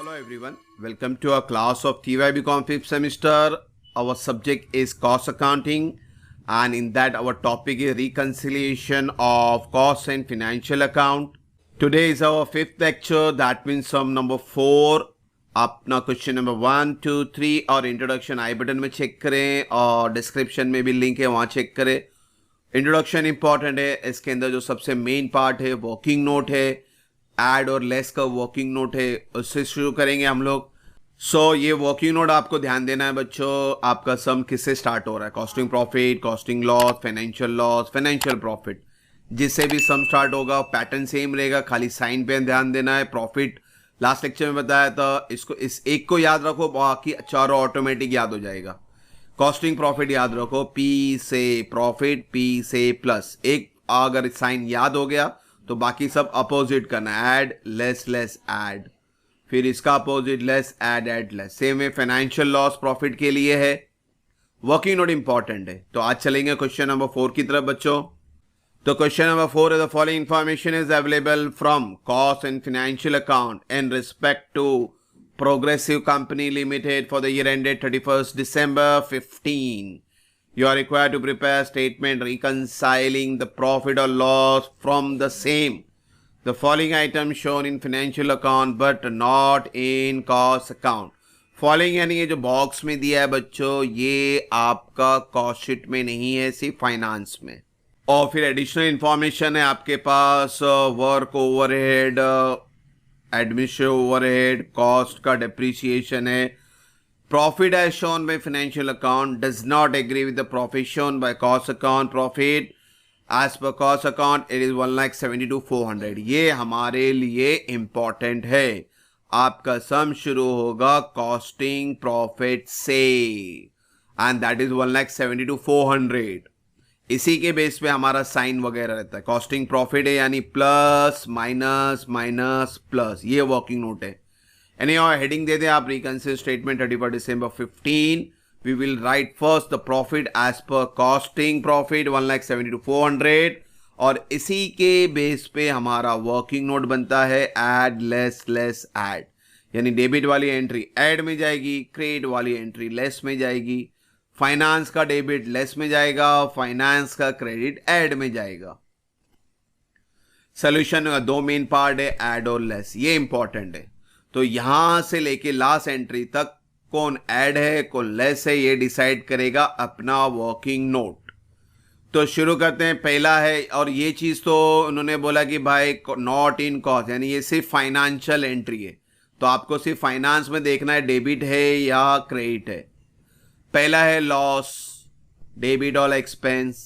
Hello everyone, welcome to our class of TYBCom 5th semester. Our subject is cost accounting and in that our topic is reconciliation of cost and financial account. Today is our 5th lecture, that means sum number 4. अपना question number 1, 2, 3 और introduction I button में check करें और description में भी link है वहाँ check करें. इंट्रोडक्शन इंपॉर्टेंट है. इसके अंदर जो सबसे मेन पार्ट है वर्किंग नोट है, ऐड और लेस का वर्किंग नोट है, उससे शुरू करेंगे हम लोग. ये वर्किंग नोट आपको ध्यान देना है बच्चों. आपका सम किससे स्टार्ट हो रहा है? Costing profit, costing loss, financial profit. जिससे भी सम स्टार्ट होगा पैटर्न सेम रहेगा, खाली साइन पे ध्यान देना है. प्रॉफिट लास्ट लेक्चर में बताया था, इसको इस एक को याद रखो, बाकी चारों ऑटोमेटिक याद हो जाएगा. कॉस्टिंग प्रॉफिट याद रखो, पी से प्रॉफिट, पी से प्लस. एक अगर साइन याद हो गया तो बाकी सब अपोजिट करना, ऐड लेस लेस ऐड, फिर इसका opposite less add add less. Same है फाइनेंशियल लॉस प्रॉफिट के लिए है. वर्किंग नोट इंपॉर्टेंट है. तो आज चलेंगे क्वेश्चन नंबर 4 की तरफ बच्चों. तो question number 4 is the following information is available from cost and financial account in respect to Progressive Company Limited for the year ended 31st December 15. You are required to prepare a statement reconciling the profit or loss from the same. The following items shown in financial account but not in cost account. Following यानी ये जो box में दिया है बच्चों, ये आपका cost sheet में नहीं है, सिर्फ फाइनेंस में. और फिर एडिशनल इंफॉर्मेशन है आपके पास, work overhead, administrative overhead, cost का डेप्रिसिएशन है. Profit as shown by financial account does not agree with the profit shown by cost account. Profit as per cost account it is 1,72,400. ये हमारे लिए important है. आपका सम शुरू होगा कॉस्टिंग प्रॉफिट से एंड दैट इज 1,72,400. इसी के बेस पे हमारा साइन वगैरह रहता है. कॉस्टिंग प्रॉफिट है यानी प्लस माइनस माइनस प्लस, ये वर्किंग नोट है. एनी और हेडिंग दे दे आप, reconcile statement 31 December 15. We will write first the profit as per costing profit 1,72,400 और इसी के बेस पे हमारा वर्किंग नोट बनता है ऐड लेस लेस ऐड. यानी डेबिट वाली एंट्री ऐड में जाएगी, क्रेडिट वाली एंट्री लेस में जाएगी. फाइनेंस का डेबिट लेस में जाएगा, फाइनेंस का क्रेडिट ऐड में जाएगा. सॉल्यूशन का दो मेन पार्ट है, ऐड और लेस. ये इंपॉर्टेंट है. तो यहां से लेके लास्ट एंट्री तक कौन ऐड है कौन लेस है ये डिसाइड करेगा अपना वर्किंग नोट. तो शुरू करते हैं. पहला है, और ये चीज तो उन्होंने बोला कि भाई नॉट इन कॉस्ट, यानी ये सिर्फ फाइनेंशियल एंट्री है. तो आपको सिर्फ फाइनेंस में देखना है डेबिट है या क्रेडिट है. पहला है loss, debit all expense.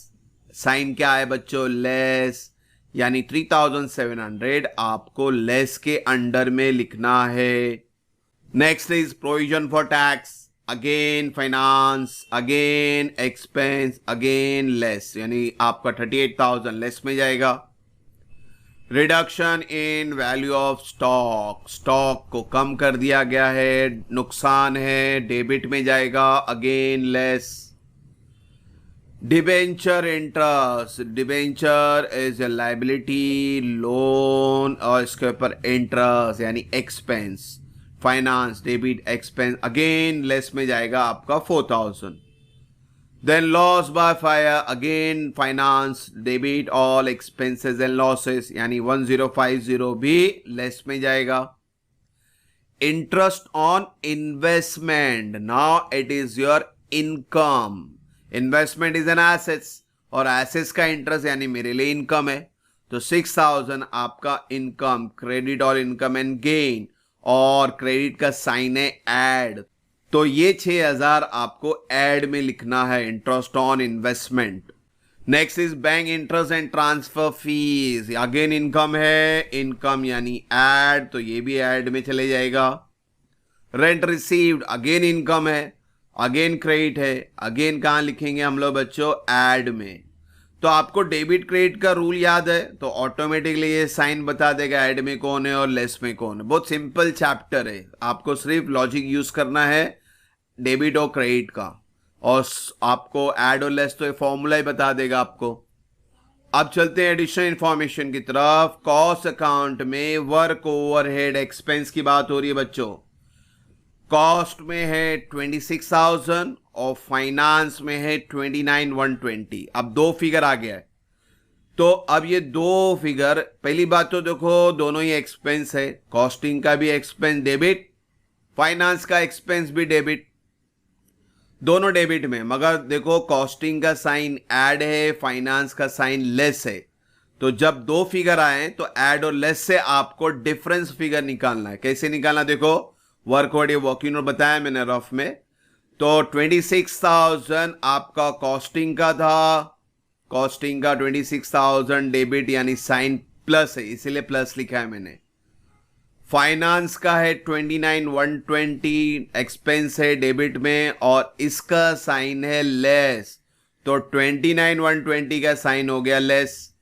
Sign क्या है बच्चों? लेस, यानी 3,700 आपको लेस के अंडर में लिखना है. Next is provision for tax, again finance, again expense, again less, यानी आपका 38,000 लेस में जाएगा. Reduction in value of stock, stock को कम कर दिया गया है, नुकसान है, डेबिट में जाएगा, again less. Debenture interest, debenture is a liability, loan और इसके ऊपर इंटरेस्ट यानी expense. Finance, debit, expense, again less में जाएगा आपका 4,000. Then loss by fire, again finance, debit all expenses and losses, यानी 1,050 भी लेस में जाएगा. Interest on investment, now it is your income. Investment is an assets और assets का interest यानी मेरे लिए income है. तो 6,000 आपका income, credit और income and gain, और credit का sign है add. तो ये 6,000 आपको ऐड में लिखना है, interest on investment. Next is bank interest and transfer fees, again income है, इनकम यानी ऐड, तो ये भी ऐड में चले जाएगा. रेंट रिसीव्ड, अगेन इनकम है, अगेन क्रेडिट है, अगेन कहाँ लिखेंगे हम लोग बच्चों? ऐड में. तो आपको डेबिट क्रेडिट का रूल याद है तो ऑटोमेटिकली ये साइन बता देगा ऐड में कौन है और लेस में कौन है. बहुत सिंपल चैप्टर है, आपको सिर्फ लॉजिक यूज करना है डेबिट और क्रेडिट का, और आपको ऐड और लेस तो ये फॉर्मूला ही बता देगा आपको. अब चलते हैं एडिशनल इंफॉर्मेशन की तरफ. कॉस्ट अकाउंट में वर्क ओवरहेड एक्सपेंस की बात हो रही है बच्चों. कॉस्ट में है 26,000 और फाइनेंस में है 29,120। अब दो फिगर आ गया है। तो अब ये दो फिगर, पहली बात तो देखो दोनों ही एक्सपेंस है, कॉस्टिंग का भी एक्सपेंस डेबिट, फाइनेंस का एक्सपेंस भी डेबिट, दोनों डेबिट में। मगर देखो कॉस्टिंग का साइन ऐड है, फाइनेंस का साइन लेस है। तो जब दो फिगर आए तो ऐड और लेस से आपको डिफरेंस फिगर निकालना है। कैसे निकालना, देखो वर्कआउट ये वर्किंग नोट बताया मैंने रफ में। तो 26,000 आपका कॉस्टिंग का था, कॉस्टिंग का 26,000 डेबिट यानी साइन प्लस है, इसीलिए प्लस लिखा है मैंने। फाइनेंस का है 29,120, एक्सपेंस है डेबिट में और इसका साइन है लेस, तो 29,120 का साइन हो गया लेस।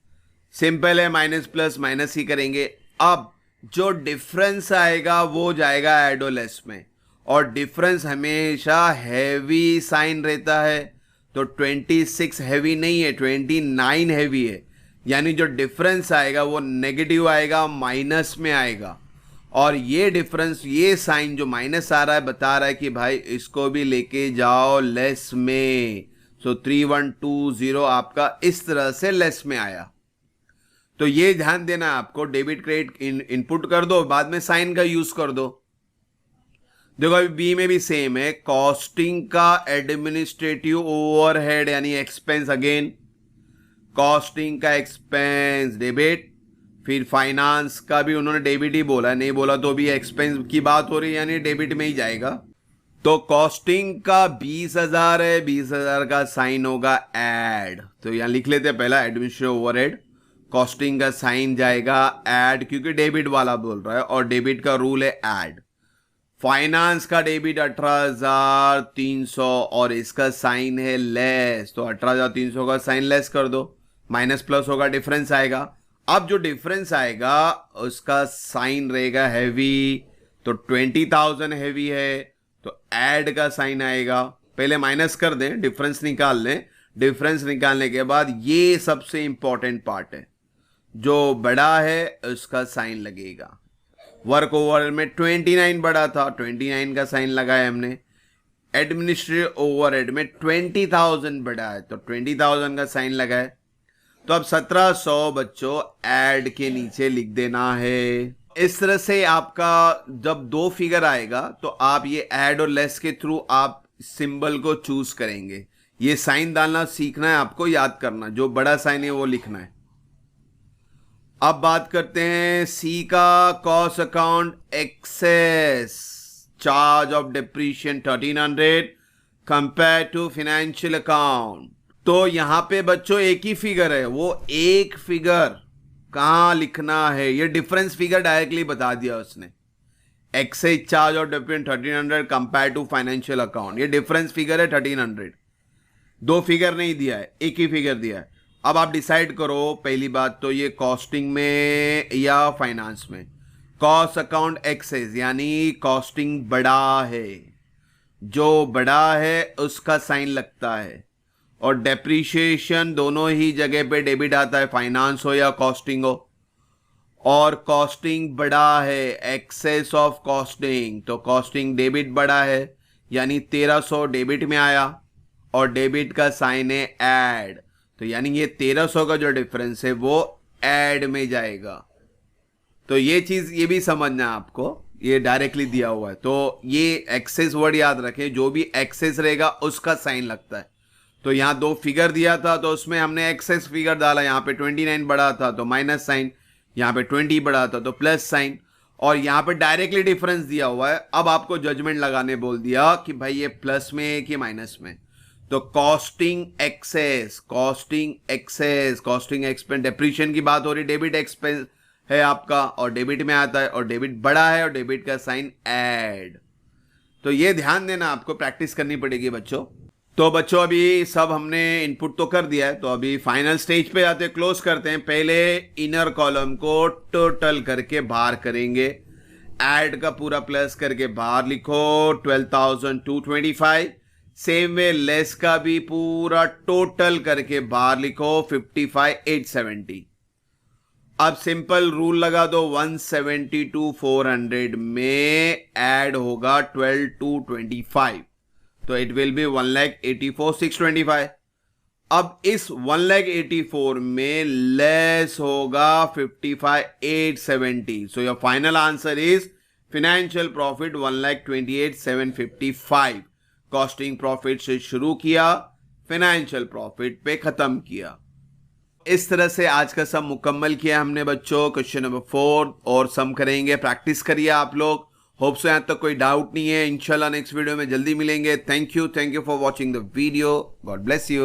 सिंपल है, माइनस प्लस माइनस ही करेंगे। अब जो डिफरेंस आएगा वो जाएगा एडो लेस में, और डिफरेंस हमेशा हैवी साइन रहता है। तो 26 हैवी नहीं है, 29 हैवी है, यानी जो डिफरेंस आएगा वो नेगेटिव आएगा, माइनस में आएगा। और ये डिफरेंस, ये साइन जो माइनस आ रहा है बता रहा है कि भाई इसको भी लेके जाओ लेस में। सो 3120 आपका इस तरह से लेस में आया। तो ये ध्यान देना आपको, डेबिट क्रेडिट इनपुट कर दो, बाद में साइन का यूज कर दो। देखो अभी बी में भी सेम है, कॉस्टिंग का एडमिनिस्ट्रेटिव ओवरहेड यानी एक्सपेंस, अगेन कॉस्टिंग का एक्सपेंस डेबिट, फिर फाइनेंस का भी उन्होंने डेबिट ही बोला, नहीं बोला तो भी एक्सपेंस की बात हो रही है यानी डेबिट में ही जाएगा। तो कॉस्टिंग का 20,000 है, 20,000 का साइन होगा ऐड। तो यहां लिख लेते हैं पहला एडमिनिस्ट्रेटिव ओवरहेड, कॉस्टिंग का साइन जाएगा ऐड क्योंकि डेबिट वाला बोल रहा है और डेबिट का रूल है ऐड। फाइनेंस का डेबिट 18,300 और इसका साइन है लेस, तो 18,300 का साइन लेस कर दो, माइनस प्लस होगा, डिफरेंस आएगा। अब जो डिफरेंस आएगा उसका साइन रहेगा हैवी, तो 20,000 हैवी है तो ऐड का साइन आएगा। पहले माइनस कर दें, डिफरेंस निकाल लें। डिफरेंस निकालने के बाद ये सबसे इंपॉर्टेंट पार्ट है, जो बड़ा है उसका साइन लगेगा। वर्क ओवर में 29 बड़ा था, 29 का साइन लगाया हमने। एडमिनिस्ट्रेटिव ओवरहेड में 20,000 बड़ा है तो 20,000 का साइन लगाए। तो अब 1700 बच्चों ऐड के नीचे लिख देना है। इस तरह से आपका जब दो फिगर आएगा तो आप ये ऐड और लेस के थ्रू आप सिंबल को चूज करेंगे। ये साइन डालना सीखना है आपको, याद करना, जो बड़ा साइन है वो लिखना है। अब बात करते हैं सी का, cost account excess, charge of depreciation 1300 compare to financial account. तो यहां पे बच्चों एक ही फिगर है, वो एक फिगर कहां लिखना है, ये डिफरेंस फिगर डायरेक्टली बता दिया उसने। Excess charge of depreciation 1300 compare to financial account, ये डिफरेंस फिगर है 1300। दो फिगर नहीं दिया है, एक ही फिगर दिया है। अब आप डिसाइड करो, पहली बात तो ये कॉस्टिंग में या फाइनेंस में। कॉस्ट अकाउंट एक्सेस यानी कॉस्टिंग बड़ा है, जो बड़ा है उसका साइन लगता है, और डेप्रीशिएशन दोनों ही जगह पे डेबिट आता है, फाइनेंस हो या कॉस्टिंग हो। और कॉस्टिंग बड़ा है, एक्सेस ऑफ कॉस्टिंग, तो कॉस्टिंग डेबिट बड़ा है यानी 1300 डेबिट में आया और डेबिट का साइन है ऐड, तो यानी ये 1300 का जो डिफरेंस है वो ऐड में जाएगा। तो ये चीज ये भी समझना है आपको, ये डायरेक्टली दिया हुआ है। तो ये एक्सेस वर्ड याद रखें, जो भी एक्सेस रहेगा उसका साइन लगता है। तो यहां दो फिगर दिया था तो उसमें हमने एक्सेस फिगर डाला, यहां पे 29 बड़ा था तो माइनस साइन, यहां पे 20 बड़ा था तो प्लस साइन, और यहां पे डायरेक्टली डिफरेंस दिया हुआ है। अब आपको जजमेंट लगाने बोल दिया कि भाई ये प्लस में है कि माइनस में। तो costing excess, costing excess, costing expense, depreciation की बात हो रही, डेबिट एक्सपेंस है आपका और डेबिट में आता है, और डेबिट बड़ा है और डेबिट का साइन ऐड। तो ये ध्यान देना, आपको प्रैक्टिस करनी पड़ेगी बच्चों। तो बच्चों अभी सब हमने इनपुट तो कर दिया है, तो अभी फाइनल स्टेज पे आते, क्लोज करते हैं। पहले इनर कॉलम को टोटल करके बाहर करेंगे, ऐड का पूरा प्लस करके बाहर लिखो 12,225। सेम वे लेस का भी पूरा टोटल करके बाहर लिखो 55,870। अब सिंपल रूल लगा दो, 170 टू 400 में ऐड होगा 12 टू 25, तो इट विल बी 1,84,625। अब इस 1,84,000 में लेस होगा 55,870, so your final answer is financial profit 1,28,755। Costing profit से शुरू किया, फाइनेंशियल प्रॉफिट पे खत्म किया। इस तरह से आज का सम मुकम्मल किया हमने बच्चों। क्वेश्चन नंबर 4 और सम करेंगे, प्रैक्टिस करिए आप लोग। होप सो यहां तक कोई डाउट नहीं है। इंशाल्लाह नेक्स्ट वीडियो में जल्दी मिलेंगे। Thank you for watching the video. God bless you.